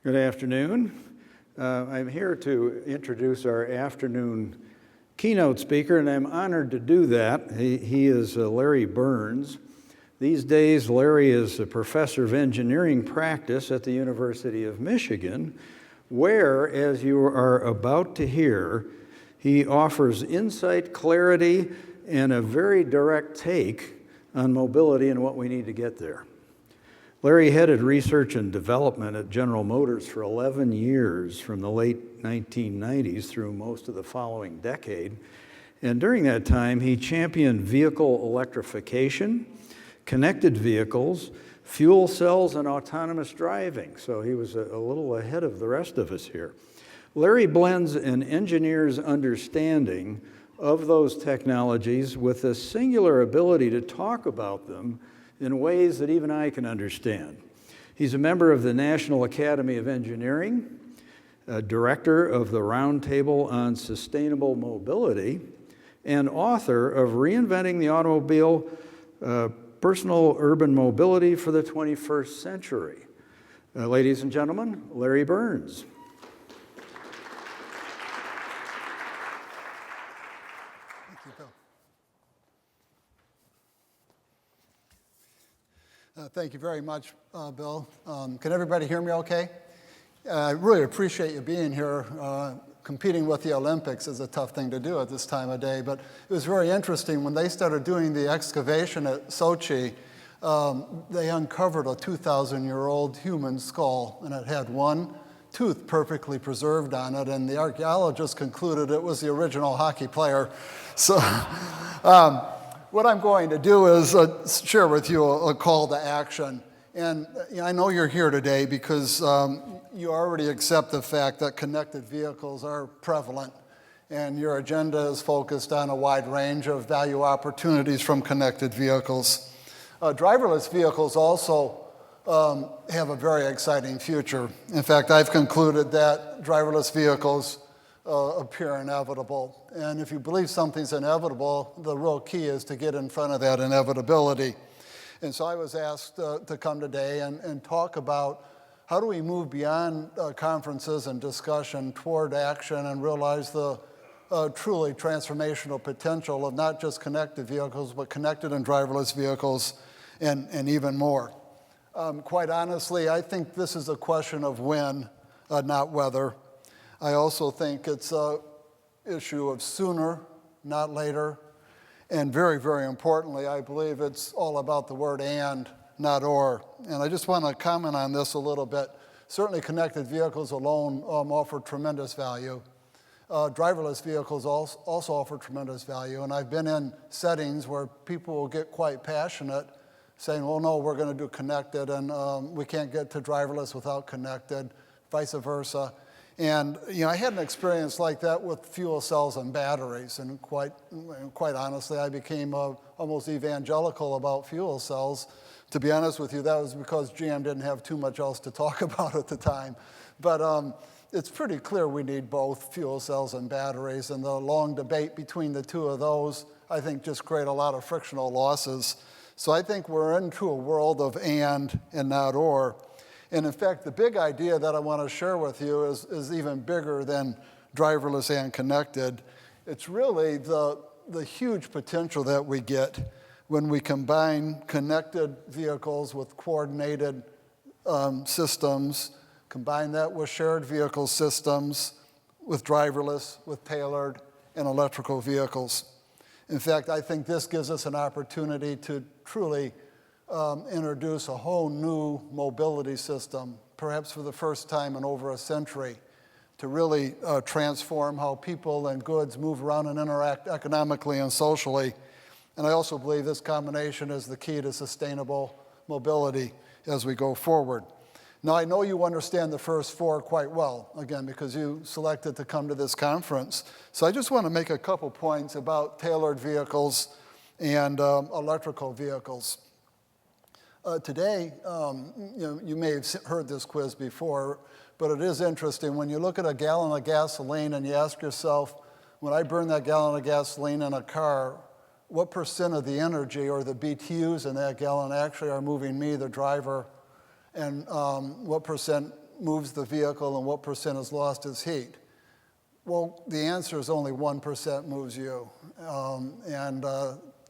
Good afternoon. I'm here to introduce our afternoon keynote speaker, and I'm honored to do that. He is Larry Burns. These days, Larry is a professor of engineering practice at the University of Michigan, where, as you are about to hear, he offers insight, clarity, and a very direct take on mobility and what we need to get there. Larry headed research and development at General Motors for 11 years, from the late 1990s through most of the following decade. And during that time, he championed vehicle electrification, connected vehicles, fuel cells, and autonomous driving. So he was a little ahead of the rest of us here. Larry blends an engineer's understanding of those technologies with a singular ability to talk about them in ways that even I can understand. He's a member of the National Academy of Engineering, a director of the Roundtable on Sustainable Mobility, and author of Reinventing the Automobile, Personal Urban Mobility for the 21st Century. Ladies and gentlemen, Larry Burns. Thank you very much, Bill. Can everybody hear me okay? I really appreciate you being here. Competing with the Olympics is a tough thing to do at this time of day, but it was very interesting. When they started doing the excavation at Sochi, they uncovered a 2,000-year-old human skull, and it had one tooth perfectly preserved on it, and the archaeologists concluded it was the original hockey player. So. What I'm going to do is share with you a call to action. And I know you're here today because you already accept the fact that connected vehicles are prevalent, and your agenda is focused on a wide range of value opportunities from connected vehicles. Driverless vehicles also have a very exciting future. In fact, I've concluded that driverless vehicles appear inevitable. And if you believe something's inevitable, the real key is to get in front of that inevitability. And so I was asked to come today and talk about how do we move beyond conferences and discussion toward action and realize the truly transformational potential of not just connected vehicles, but connected and driverless vehicles and even more. Quite honestly, I think this is a question of when, not whether. I also think it's an issue of sooner, not later. And very, very importantly, I believe it's all about the word and, not or. And I just want to comment on this a little bit. Certainly connected vehicles alone offer tremendous value. Driverless vehicles also offer tremendous value. And I've been in settings where people will get quite passionate saying, well, no, we're going to do connected, and we can't get to driverless without connected, vice versa. And I had an experience like that with fuel cells and batteries, and quite honestly, I became almost evangelical about fuel cells. To be honest with you, that was because GM didn't have too much else to talk about at the time. But it's pretty clear we need both fuel cells and batteries, and the long debate between the two of those, I think, just create a lot of frictional losses. So I think we're into a world of and not or. And in fact, the big idea that I want to share with you is even bigger than driverless and connected. It's really the huge potential that we get when we combine connected vehicles with coordinated systems, combine that with shared vehicle systems, with driverless, with tailored, and electrical vehicles. In fact, I think this gives us an opportunity to truly introduce a whole new mobility system, perhaps for the first time in over a century, to really transform how people and goods move around and interact economically and socially. And I also believe this combination is the key to sustainable mobility as we go forward. Now, I know you understand the first four quite well, again, because you selected to come to this conference. So I just want to make a couple points about tailored vehicles and electrical vehicles. Today, you may have heard this quiz before, but it is interesting. When you look at a gallon of gasoline and you ask yourself, when I burn that gallon of gasoline in a car, what percent of the energy or the BTUs in that gallon actually are moving me, the driver, and what percent moves the vehicle and what percent is lost as heat? Well, the answer is only 1% moves you. And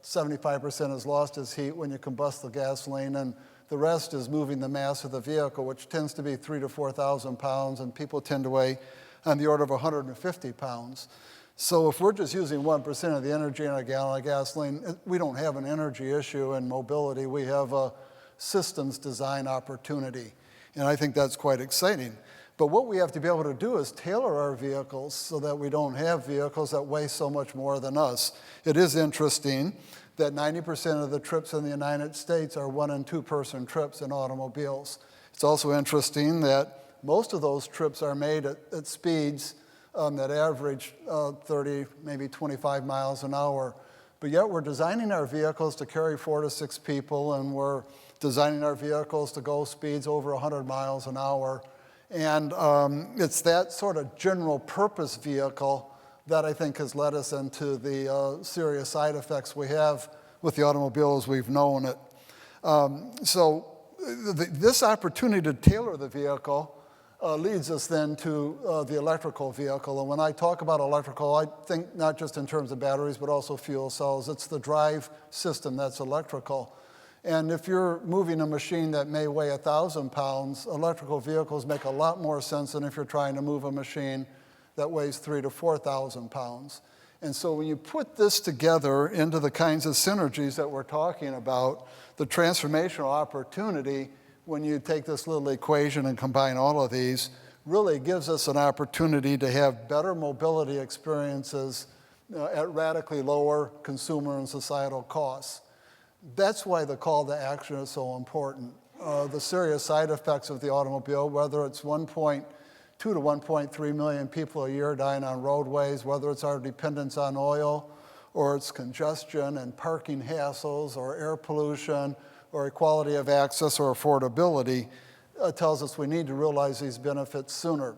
75% is lost as heat when you combust the gasoline, and the rest is moving the mass of the vehicle, which tends to be 3,000 to 4,000 pounds, and people tend to weigh on the order of 150 pounds. So if we're just using 1% of the energy in a gallon of gasoline, we don't have an energy issue in mobility. We have a systems design opportunity, and I think that's quite exciting. But what we have to be able to do is tailor our vehicles so that we don't have vehicles that weigh so much more than us. It is interesting that 90% of the trips in the United States are 1- and 2-person trips in automobiles. It's also interesting that most of those trips are made at speeds that average 30, maybe 25 miles an hour. But yet we're designing our vehicles to carry 4 to 6 people, and we're designing our vehicles to go speeds over 100 miles an hour. And it's that sort of general purpose vehicle that I think has led us into the serious side effects we have with the automobile as we've known it. This opportunity to tailor the vehicle leads us then to the electrical vehicle. And when I talk about electrical, I think not just in terms of batteries, but also fuel cells. It's the drive system that's electrical. And if you're moving a machine that may weigh 1,000 pounds, electrical vehicles make a lot more sense than if you're trying to move a machine that weighs 3,000 to 4,000 pounds. And so when you put this together into the kinds of synergies that we're talking about, the transformational opportunity, when you take this little equation and combine all of these, really gives us an opportunity to have better mobility experiences at radically lower consumer and societal costs. That's why the call to action is so important. The serious side effects of the automobile, whether it's 1.2 to 1.3 million people a year dying on roadways, whether it's our dependence on oil, or it's congestion and parking hassles, or air pollution, or equality of access or affordability, tells us we need to realize these benefits sooner.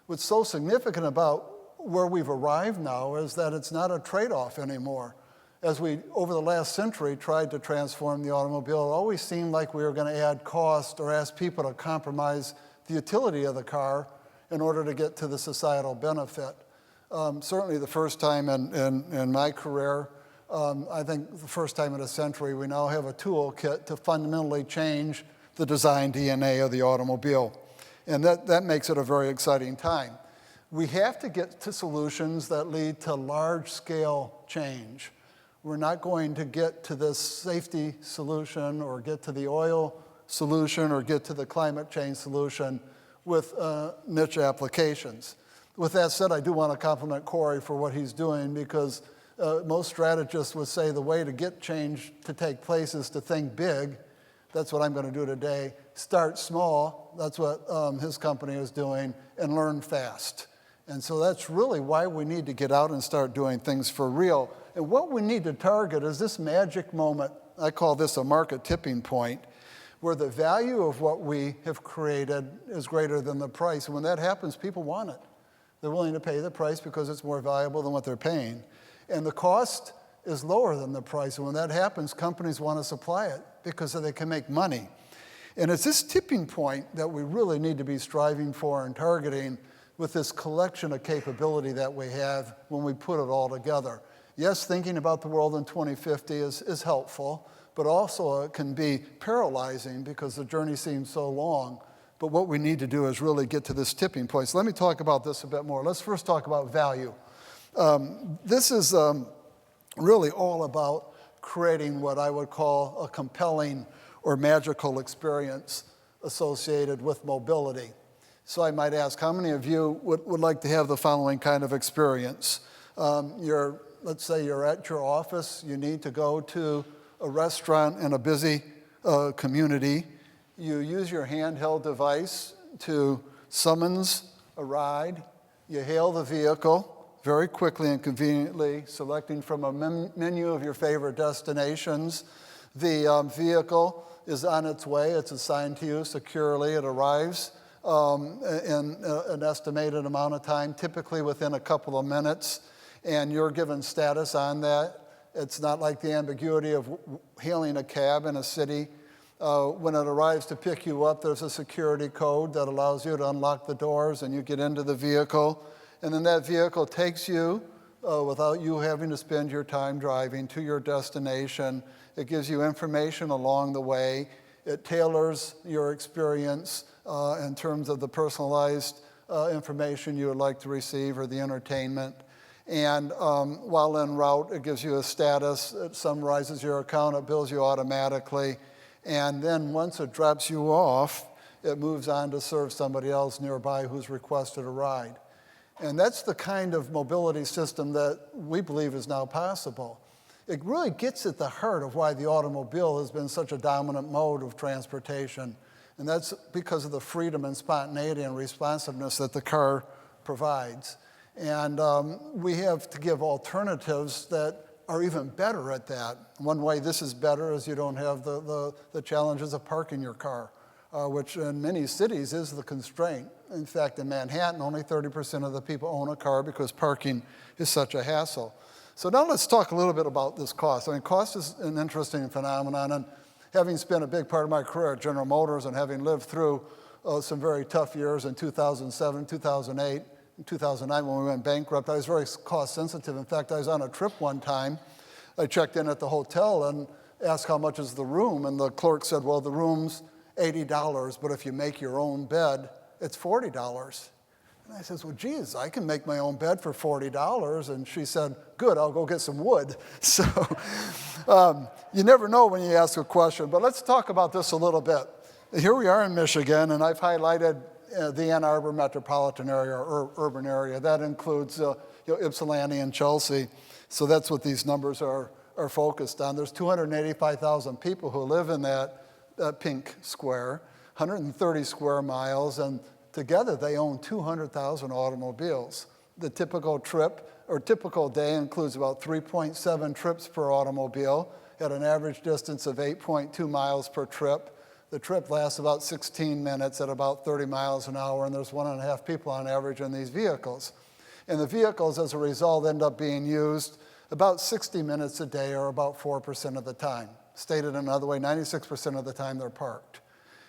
What's so significant about where we've arrived now is that it's not a trade-off anymore. As we, over the last century, tried to transform the automobile, it always seemed like we were going to add cost or ask people to compromise the utility of the car in order to get to the societal benefit. Certainly the first time in my career, I think the first time in a century, we now have a toolkit to fundamentally change the design DNA of the automobile. And that makes it a very exciting time. We have to get to solutions that lead to large-scale change. We're not going to get to this safety solution or get to the oil solution or get to the climate change solution with niche applications. With that said, I do want to compliment Corey for what he's doing, because most strategists would say the way to get change to take place is to think big. That's what I'm going to do today. Start small. That's what his company is doing, and learn fast. And so that's really why we need to get out and start doing things for real. And what we need to target is this magic moment. I call this a market tipping point, where the value of what we have created is greater than the price. And when that happens, people want it. They're willing to pay the price because it's more valuable than what they're paying. And the cost is lower than the price. And when that happens, companies want to supply it because they can make money. And it's this tipping point that we really need to be striving for and targeting with this collection of capability that we have when we put it all together. Yes, thinking about the world in 2050 is helpful, but also it can be paralyzing because the journey seems so long. But what we need to do is really get to this tipping point. So let me talk about this a bit more. Let's first talk about value. This is really all about creating what I would call a compelling or magical experience associated with mobility. So I might ask, how many of you would like to have the following kind of experience? Let's say you're at your office, you need to go to a restaurant in a busy community. You use your handheld device to summons a ride. You hail the vehicle very quickly and conveniently, selecting from a menu of your favorite destinations. The vehicle is on its way. It's assigned to you securely. It arrives in an estimated amount of time, typically within a couple of minutes, and you're given status on that. It's not like the ambiguity of hailing a cab in a city. When it arrives to pick you up, there's a security code that allows you to unlock the doors and you get into the vehicle. And then that vehicle takes you without you having to spend your time driving to your destination. It gives you information along the way. It tailors your experience in terms of the personalized information you would like to receive or the entertainment. And while en route, it gives you a status. It summarizes your account. It bills you automatically. And then once it drops you off, it moves on to serve somebody else nearby who's requested a ride. And that's the kind of mobility system that we believe is now possible. It really gets at the heart of why the automobile has been such a dominant mode of transportation. And that's because of the freedom and spontaneity and responsiveness that the car provides. And we have to give alternatives that are even better at that. One way this is better is you don't have the challenges of parking your car, which in many cities is the constraint. In fact, in Manhattan, only 30% of the people own a car because parking is such a hassle. So now let's talk a little bit about this cost. I mean, cost is an interesting phenomenon, and having spent a big part of my career at General Motors and having lived through some very tough years in 2007, 2008, 2009 when we went bankrupt, I was very cost sensitive. In fact, I was on a trip one time. I checked in at the hotel and asked how much is the room, and the clerk said, well, the room's $80, but if you make your own bed, it's $40. And I says, well, geez, I can make my own bed for $40. And she said, good, I'll go get some wood. So you never know when you ask a question, but let's talk about this a little bit. Here we are in Michigan, and I've highlighted the Ann Arbor metropolitan area or urban area. That includes Ypsilanti and Chelsea. So that's what these numbers are focused on. There's 285,000 people who live in that pink square, 130 square miles, and together they own 200,000 automobiles. The typical trip or typical day includes about 3.7 trips per automobile at an average distance of 8.2 miles per trip. The trip lasts about 16 minutes at about 30 miles an hour, and there's 1.5 people on average in these vehicles. And the vehicles, as a result, end up being used about 60 minutes a day, or about 4% of the time. Stated another way, 96% of the time they're parked.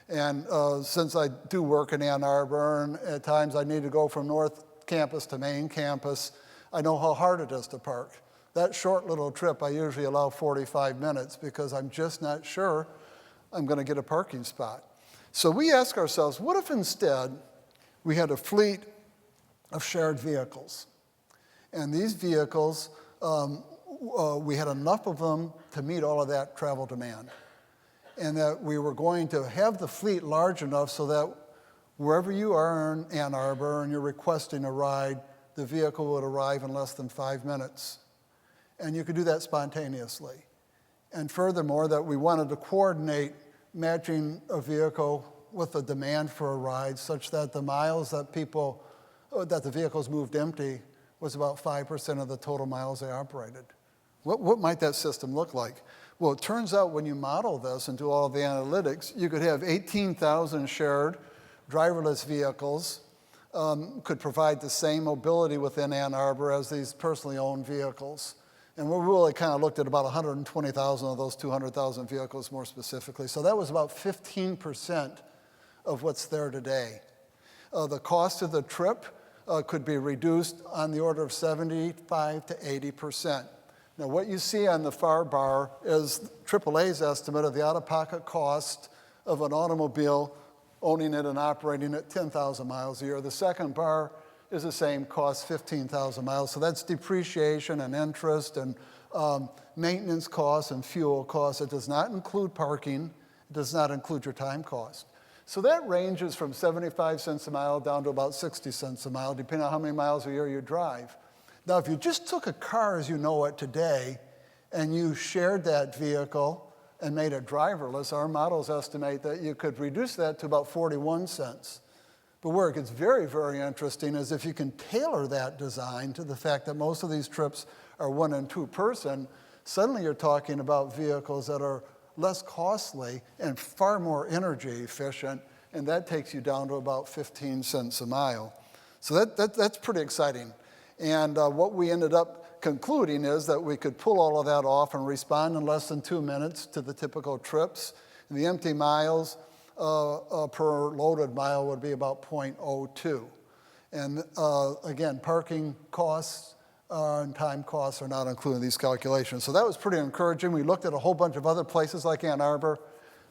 And since I do work in Ann Arbor, and at times I need to go from North Campus to Main Campus, I know how hard it is to park. That short little trip, I usually allow 45 minutes because I'm just not sure I'm going to get a parking spot. So we ask ourselves, what if instead we had a fleet of shared vehicles? And these vehicles, we had enough of them to meet all of that travel demand. And that we were going to have the fleet large enough so that wherever you are in Ann Arbor and you're requesting a ride, the vehicle would arrive in less than 5 minutes. And you could do that spontaneously. And furthermore, that we wanted to coordinate matching a vehicle with the demand for a ride such that the miles that the vehicles moved empty was about 5% of the total miles they operated. What might that system look like? Well, it turns out when you model this and do all the analytics, you could have 18,000 shared driverless vehicles, could provide the same mobility within Ann Arbor as these personally owned vehicles. And we really kind of looked at about 120,000 of those 200,000 vehicles more specifically. So that was about 15% of what's there today. The cost of the trip could be reduced on the order of 75 to 80%. Now, what you see on the far bar is AAA's estimate of the out-of-pocket cost of an automobile owning it and operating it 10,000 miles a year. The second bar is the same cost, 15,000 miles. So that's depreciation and interest and maintenance costs and fuel costs. It does not include parking. It does not include your time cost. So that ranges from 75 cents a mile down to about 60 cents a mile, depending on how many miles a year you drive. Now, if you just took a car as you know it today and you shared that vehicle and made it driverless, our models estimate that you could reduce that to about 41 cents. But where it gets very, very interesting is if you can tailor that design to the fact that most of these trips are 1 and 2 person, suddenly you're talking about vehicles that are less costly and far more energy efficient, and that takes you down to about 15 cents a mile. So that's pretty exciting. And what we ended up concluding is that we could pull all of that off and respond in less than 2 minutes to the typical trips. And the empty miles per loaded mile would be about 0.02. And again, parking costs and time costs are not included in these calculations. So that was pretty encouraging. We looked at a whole bunch of other places like Ann Arbor.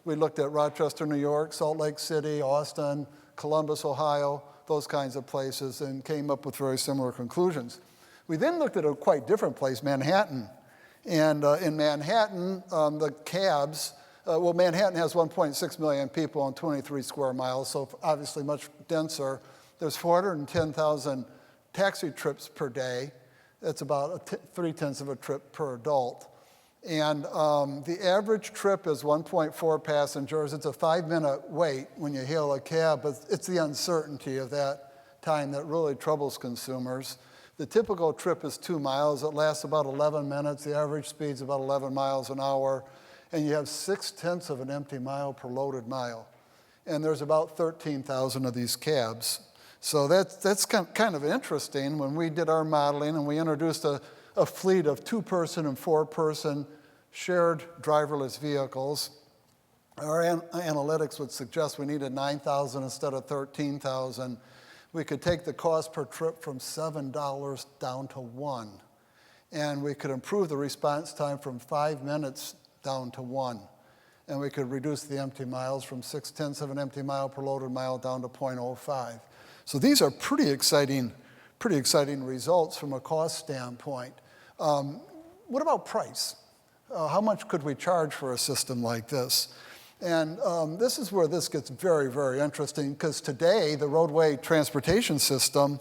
We looked at Rochester, New York, Salt Lake City, Austin, Columbus, Ohio, those kinds of places, and came up with very similar conclusions. We then looked at a quite different place, Manhattan. And in Manhattan, the cabs, Manhattan has 1.6 million people on 23 square miles, so obviously much denser. There's 410,000 taxi trips per day. That's about 0.3 of a trip per adult. And the average trip is 1.4 passengers. It's a 5-minute wait when you hail a cab, but it's the uncertainty of that time that really troubles consumers. The typical trip is 2 miles. It lasts about 11 minutes. The average speed's about 11 miles an hour. And you have 0.6 of an empty mile per loaded mile. And there's about 13,000 of these cabs. So that's kind of interesting. When we did our modeling and we introduced a fleet of 2-person and 4-person shared driverless vehicles, our analytics would suggest we needed 9,000 instead of 13,000. We could take the cost per trip from $7 down to $1. And we could improve the response time from 5 minutes down to 1. And we could reduce the empty miles from 0.6 of an empty mile per loaded mile down to 0.05. So these are pretty exciting results from a cost standpoint. What about price? How much could we charge for a system like this? And this is where this gets very, very interesting, because today the roadway transportation system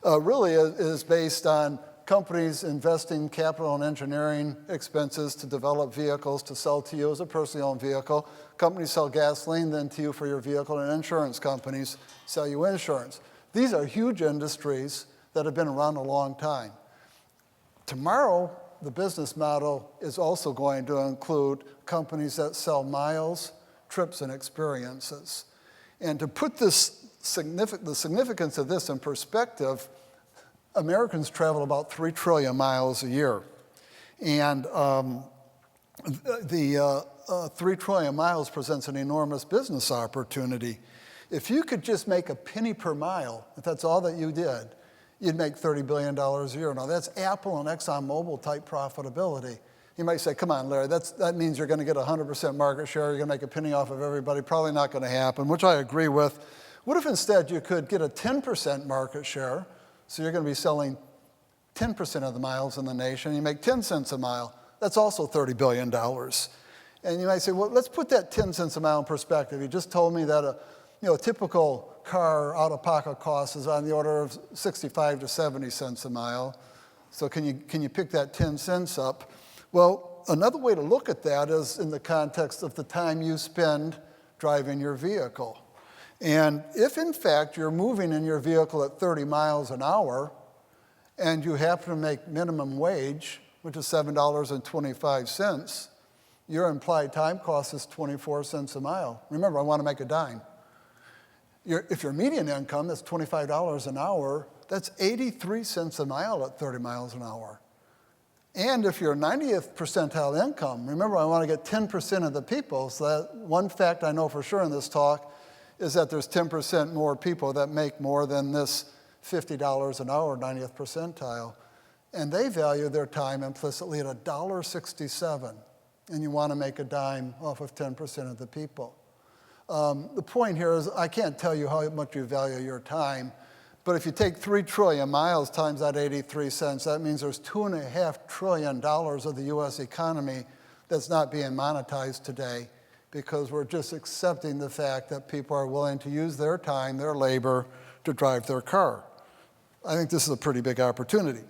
really is based on companies investing capital and engineering expenses to develop vehicles to sell to you as a personally owned vehicle. Companies sell gasoline then to you for your vehicle, and insurance companies sell you insurance. These are huge industries that have been around a long time. Tomorrow, the business model is also going to include companies that sell miles, trips, and experiences. And to put the significance of this in perspective, Americans travel about 3 trillion miles a year. And the 3 trillion miles presents an enormous business opportunity. If you could just make a penny per mile, if that's all that you did, you'd make $30 billion a year. Now, that's Apple and ExxonMobil type profitability. You might say, come on, Larry, that means you're going to get 100% market share, you're going to make a penny off of everybody. Probably not going to happen, which I agree with. What if instead you could get a 10% market share, so you're going to be selling 10% of the miles in the nation, you make 10 cents a mile. That's also $30 billion. And you might say, well, let's put that 10 cents a mile in perspective. You just told me that a typical car out-of-pocket cost is on the order of 65 to 70 cents a mile. So can you pick that 10 cents up? Well, another way to look at that is in the context of the time you spend driving your vehicle. And if, in fact, you're moving in your vehicle at 30 miles an hour and you happen to make minimum wage, which is $7.25, your implied time cost is 24 cents a mile. Remember, I want to make a dime. If your median income is $25 an hour, that's 83 cents a mile at 30 miles an hour. And if you're 90th percentile income, remember, I want to get 10% of the people, so that one fact I know for sure in this talk is that there's 10% more people that make more than this $50 an hour 90th percentile. And they value their time implicitly at $1.67. And you want to make a dime off of 10% of the people. The point here is I can't tell you how much you value your time, but if you take 3 trillion miles times that 83 cents, that means there's $2.5 trillion of the US economy that's not being monetized today, because we're just accepting the fact that people are willing to use their time, their labor, to drive their car. I think this is a pretty big opportunity.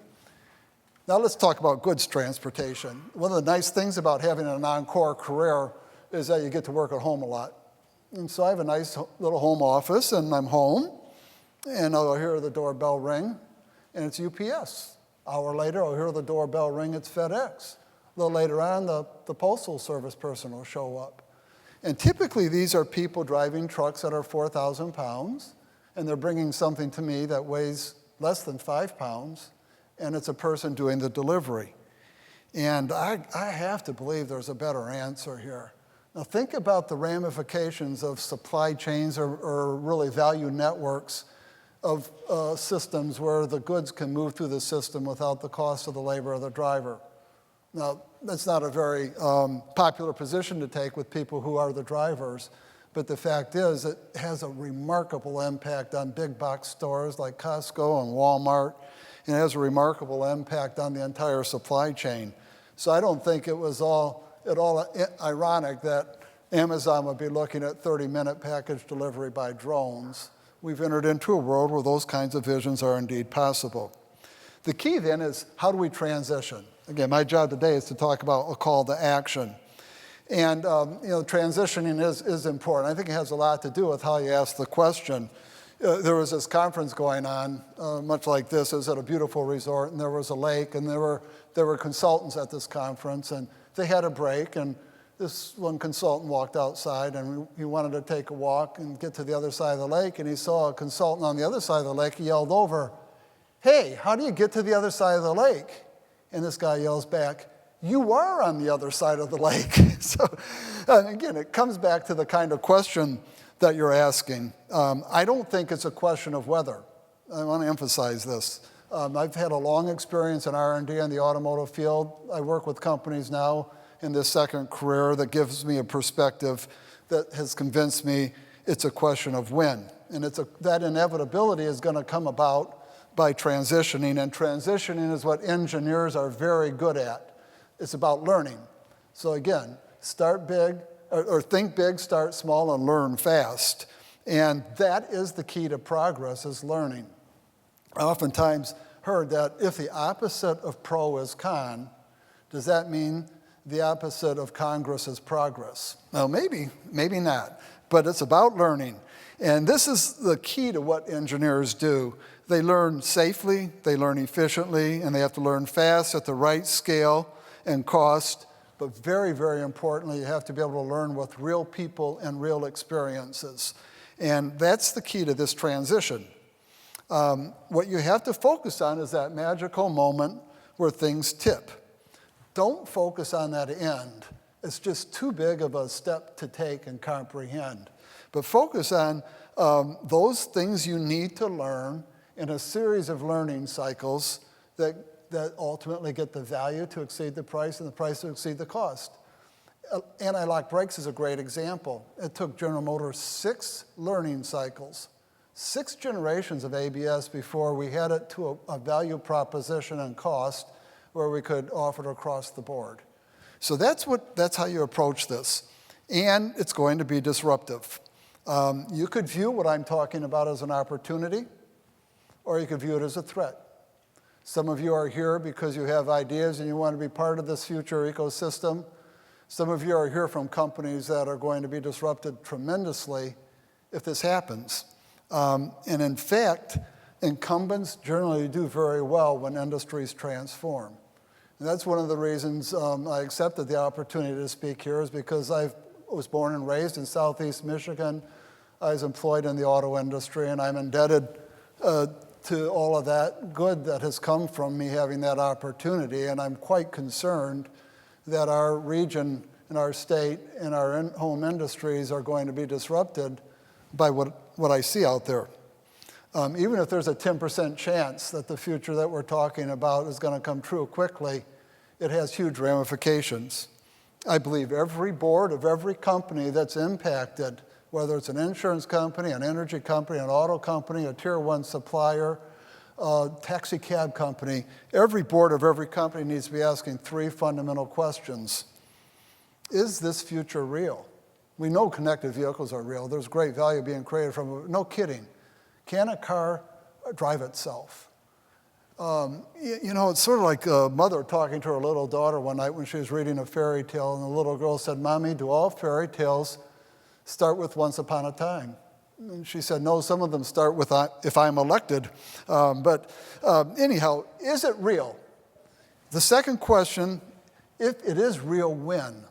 Now let's talk about goods transportation. One of the nice things about having a non-core career is that you get to work at home a lot. And so I have a nice little home office, and I'm home, and I'll hear the doorbell ring, and it's UPS. An hour later, I'll hear the doorbell ring, it's FedEx. A little later on, the Postal Service person will show up. And typically, these are people driving trucks that are 4,000 pounds, and they're bringing something to me that weighs less than 5 pounds, and it's a person doing the delivery. And I have to believe there's a better answer here. Now think about the ramifications of supply chains or really value networks of systems where the goods can move through the system without the cost of the labor of the driver. Now, that's not a very popular position to take with people who are the drivers, but the fact is it has a remarkable impact on big box stores like Costco and Walmart, and it has a remarkable impact on the entire supply chain. So I don't think it was at all ironic that Amazon would be looking at 30-minute package delivery by drones. We've entered into a world where those kinds of visions are indeed possible. The key then is, how do we transition? Again, my job today is to talk about a call to action. And transitioning is important. I think it has a lot to do with how you ask the question. There was this conference going on, much like this. It was at a beautiful resort, and there was a lake, and there were consultants at this conference, and they had a break, and this one consultant walked outside, and he wanted to take a walk and get to the other side of the lake, and he saw a consultant on the other side of the lake. He yelled over, "Hey, how do you get to the other side of the lake?" And this guy yells back, "You are on the other side of the lake." So again, it comes back to the kind of question that you're asking. I don't think it's a question of whether. I want to emphasize this. I've had a long experience in R&D in the automotive field. I work with companies now in this second career that gives me a perspective that has convinced me it's a question of when. And that inevitability is going to come about by transitioning, and transitioning is what engineers are very good at. It's about learning. So again, start big, or think big, start small, and learn fast. And that is the key to progress, is learning. I oftentimes heard that if the opposite of pro is con, does that mean the opposite of Congress is progress? Well, maybe not, but it's about learning. And this is the key to what engineers do. They learn safely, they learn efficiently, and they have to learn fast at the right scale and cost. But very, very importantly, you have to be able to learn with real people and real experiences. And that's the key to this transition. What you have to focus on is that magical moment where things tip. Don't focus on that end. It's just too big of a step to take and comprehend. But focus on those things you need to learn in a series of learning cycles that ultimately get the value to exceed the price and the price to exceed the cost. Anti-lock brakes is a great example. It took General Motors 6 learning cycles, 6 generations of ABS before we had it to a value proposition and cost where we could offer it across the board. So that's how you approach this. And it's going to be disruptive. You could view what I'm talking about as an opportunity, or you could view it as a threat. Some of you are here because you have ideas and you want to be part of this future ecosystem. Some of you are here from companies that are going to be disrupted tremendously if this happens. And in fact, incumbents generally do very well when industries transform. And that's one of the reasons I accepted the opportunity to speak here, is because I was born and raised in Southeast Michigan. I was employed in the auto industry, and I'm indebted to all of that good that has come from me having that opportunity. And I'm quite concerned that our region and our state and our home industries are going to be disrupted by what I see out there. Even if there's a 10% chance that the future that we're talking about is going to come true quickly, it has huge ramifications. I believe every board of every company that's impacted, whether it's an insurance company, an energy company, an auto company, a tier 1 supplier, a taxi cab company, every board of every company needs to be asking 3 fundamental questions. Is this future real? We know connected vehicles are real. There's great value being created from it. No kidding. Can a car drive itself? It's sort of like a mother talking to her little daughter one night when she was reading a fairy tale, and the little girl said, "Mommy, do all fairy tales start with once upon a time?" And she said, "No, some of them start with if I'm elected." Anyhow, is it real? The second question, if it is real, when?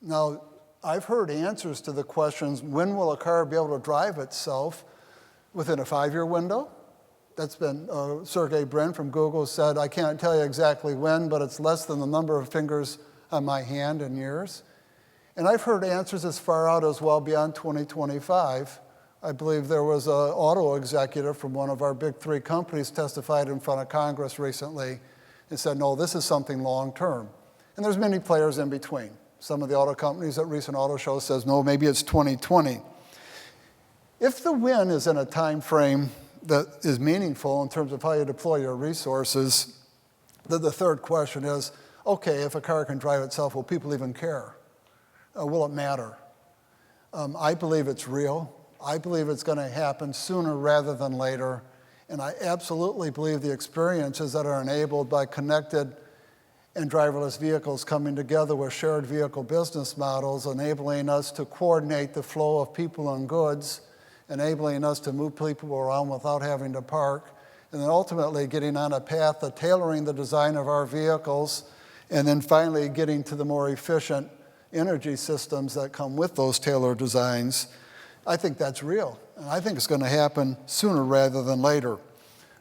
Now, I've heard answers to the questions, when will a car be able to drive itself? Within a 5-year window. That's been, Sergey Brin from Google said, "I can't tell you exactly when, but it's less than the number of fingers on my hand in years." And I've heard answers as far out as well beyond 2025. I believe there was an auto executive from one of our big three companies testified in front of Congress recently and said, no, this is something long-term. And there's many players in between. Some of the auto companies at recent auto shows says, no, maybe it's 2020. If the win is in a time frame that is meaningful in terms of how you deploy your resources, then the third question is, okay, if a car can drive itself, will people even care? Will it matter? I believe it's real. I believe it's going to happen sooner rather than later. And I absolutely believe the experiences that are enabled by connected and driverless vehicles coming together with shared vehicle business models, enabling us to coordinate the flow of people and goods, enabling us to move people around without having to park, and then ultimately getting on a path of tailoring the design of our vehicles, and then finally getting to the more efficient energy systems that come with those tailored designs. I think that's real, and I think it's going to happen sooner rather than later.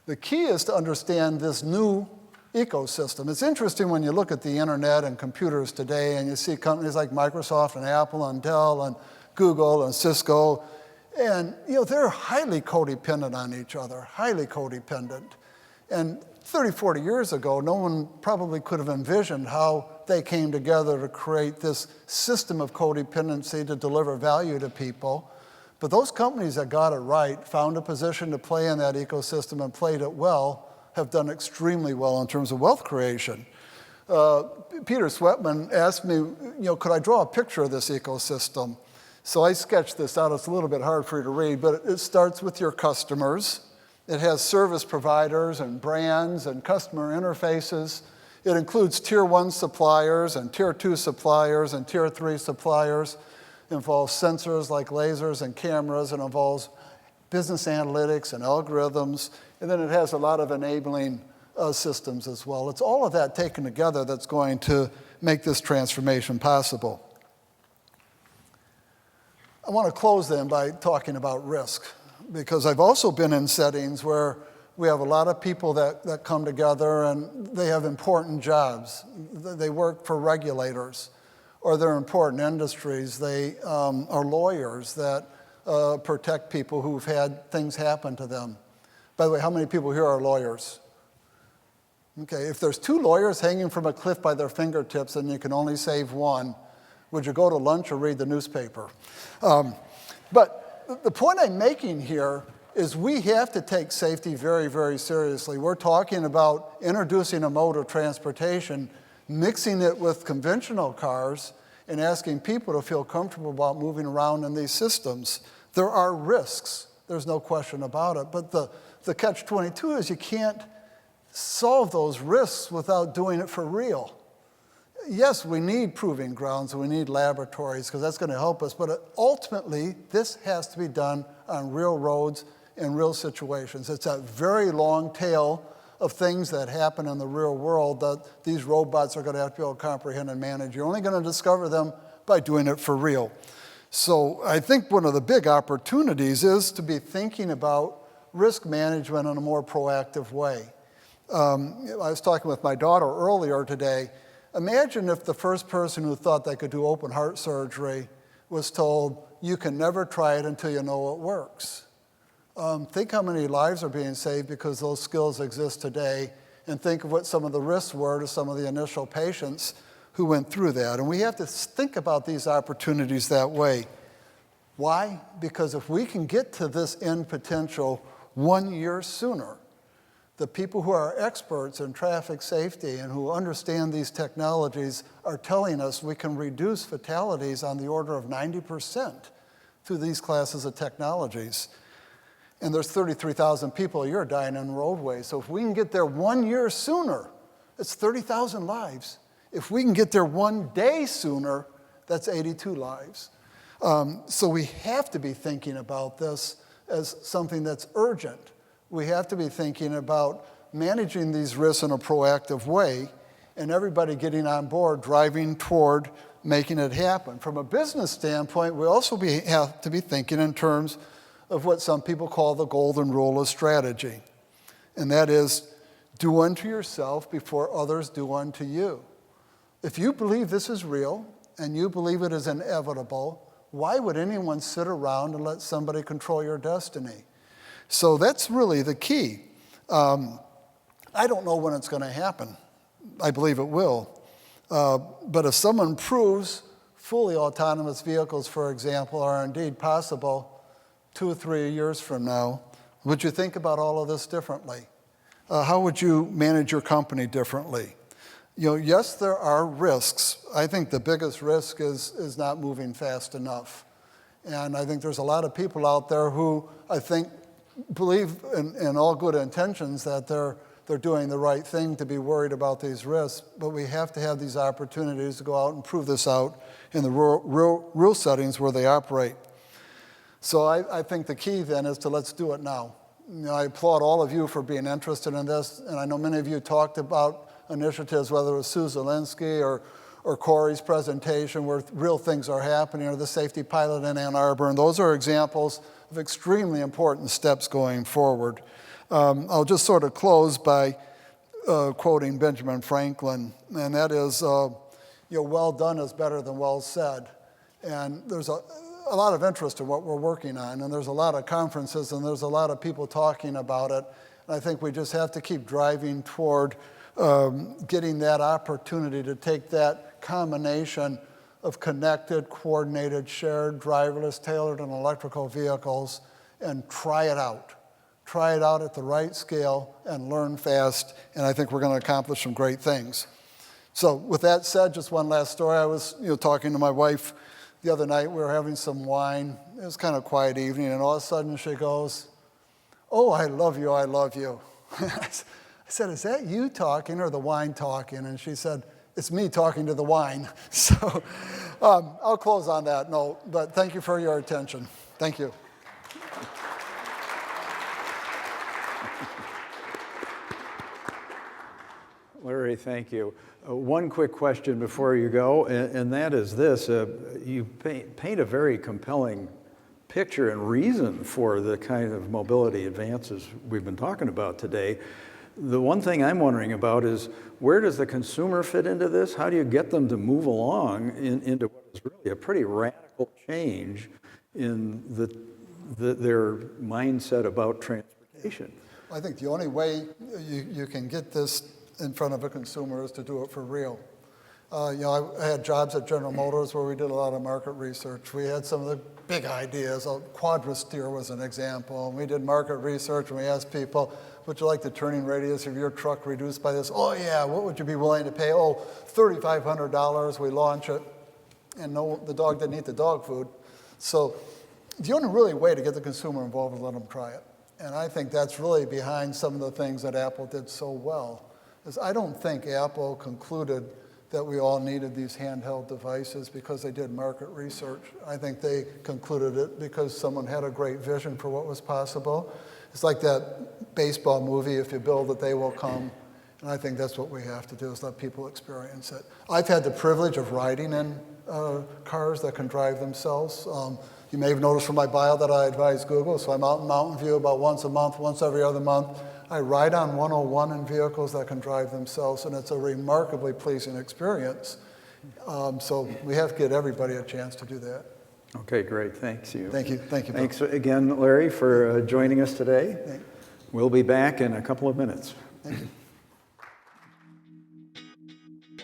The key is to understand this new ecosystem. It's interesting when you look at the internet and computers today and you see companies like Microsoft and Apple and Dell and Google and Cisco, and they're highly codependent on each other, highly codependent. And 30, 40 years ago, no one probably could have envisioned how they came together to create this system of codependency to deliver value to people. But those companies that got it right, found a position to play in that ecosystem and played it well, have done extremely well in terms of wealth creation. Peter Sweatman asked me, could I draw a picture of this ecosystem? So I sketched this out. It's a little bit hard for you to read, but it starts with your customers. It has service providers and brands and customer interfaces. It includes tier 1 suppliers and tier 2 suppliers and tier 3 suppliers. It involves sensors like lasers and cameras. It involves business analytics and algorithms. And then it has a lot of enabling systems as well. It's all of that taken together that's going to make this transformation possible. I want to close then by talking about risk, because I've also been in settings where we have a lot of people that come together and they have important jobs. They work for regulators, or they're important industries. They are lawyers that protect people who've had things happen to them. By the way, how many people here are lawyers? Okay, if there's 2 lawyers hanging from a cliff by their fingertips and you can only save one, would you go to lunch or read the newspaper? But the point I'm making here is we have to take safety very, very seriously. We're talking about introducing a mode of transportation, mixing it with conventional cars, and asking people to feel comfortable about moving around in these systems. There are risks, there's no question about it, but the catch-22 is you can't solve those risks without doing it for real. Yes, we need proving grounds and we need laboratories because that's going to help us, but ultimately this has to be done on real roads in real situations. It's a very long tail of things that happen in the real world that these robots are going to have to be able to comprehend and manage. You're only going to discover them by doing it for real. So I think one of the big opportunities is to be thinking about risk management in a more proactive way. I was talking with my daughter earlier today. Imagine if the first person who thought they could do open heart surgery was told, you can never try it until you know it works. Think how many lives are being saved because those skills exist today, and think of what some of the risks were to some of the initial patients who went through that. And we have to think about these opportunities that way. Why? Because if we can get to this end potential 1 year sooner, the people who are experts in traffic safety and who understand these technologies are telling us we can reduce fatalities on the order of 90% through these classes of technologies. And there's 33,000 people a year dying on roadways. So if we can get there 1 year sooner, it's 30,000 lives. If we can get there 1 day sooner, that's 82 lives. So we have to be thinking about this as something that's urgent. We have to be thinking about managing these risks in a proactive way, and everybody getting on board, driving toward making it happen. From a business standpoint, we also have to be thinking in terms of what some people call the golden rule of strategy. And that is, do unto yourself before others do unto you. If you believe this is real, and you believe it is inevitable, why would anyone sit around and let somebody control your destiny? So that's really the key. I don't know when it's going to happen. I believe it will. But if someone proves fully autonomous vehicles, for example, are indeed possible 2 or 3 years from now, would you think about all of this differently? How would you manage your company differently? Yes, there are risks. I think the biggest risk is not moving fast enough. And I think there's a lot of people out there who I think believe in all good intentions that they're doing the right thing to be worried about these risks, but we have to have these opportunities to go out and prove this out in the real settings where they operate. So I think the key then is to let's do it now. I applaud all of you for being interested in this, and I know many of you talked about initiatives, whether it was Sue Zielinski or Corey's presentation, where real things are happening, or the safety pilot in Ann Arbor, and those are examples of extremely important steps going forward. I'll just sort of close by quoting Benjamin Franklin, and that is, well done is better than well said. And there's a lot of interest in what we're working on, and there's a lot of conferences, and there's a lot of people talking about it. And I think we just have to keep driving toward getting that opportunity to take that combination of connected, coordinated, shared, driverless, tailored, and electrical vehicles and try it out. Try it out at the right scale and learn fast, and I think we're going to accomplish some great things. So with that said, just one last story. I was talking to my wife the other night. We were having some wine. It was kind of a quiet evening, and all of a sudden she goes, "Oh, I love you, I love you." I said, "Is that you talking or the wine talking?" And she said, "It's me talking to the wine." So I'll close on that note, but thank you for your attention. Thank you. Larry, thank you. One quick question before you go, and that is this. You paint a very compelling picture and reason for the kind of mobility advances we've been talking about today. The one thing I'm wondering about is, where does the consumer fit into this? How do you get them to move along into what is really a pretty radical change in their mindset about transportation? I think the only way you can get this in front of a consumer is to do it for real. I had jobs at General Motors where we did a lot of market research. We had some of the big ideas. Quadristeer was an example. And we did market research and we asked people, would you like the turning radius of your truck reduced by this? Oh yeah, what would you be willing to pay? Oh, $3,500, we launch it. And no, the dog didn't eat the dog food. So the only really way to get the consumer involved is let them try it. And I think that's really behind some of the things that Apple did so well. Is I don't think Apple concluded that we all needed these handheld devices because they did market research. I think they concluded it because someone had a great vision for what was possible. It's like that baseball movie, if you build it, they will come. And I think that's what we have to do, is let people experience it. I've had the privilege of riding in cars that can drive themselves. You may have noticed from my bio that I advise Google, so I'm out in Mountain View about once a month, once every other month. I ride on 101 in vehicles that can drive themselves, and it's a remarkably pleasing experience. So we have to give everybody a chance to do that. Okay, great. Thanks you. Thank you. Thank you, Bill. Thanks again, Larry, for joining us today. We'll be back in a couple of minutes. Thank you.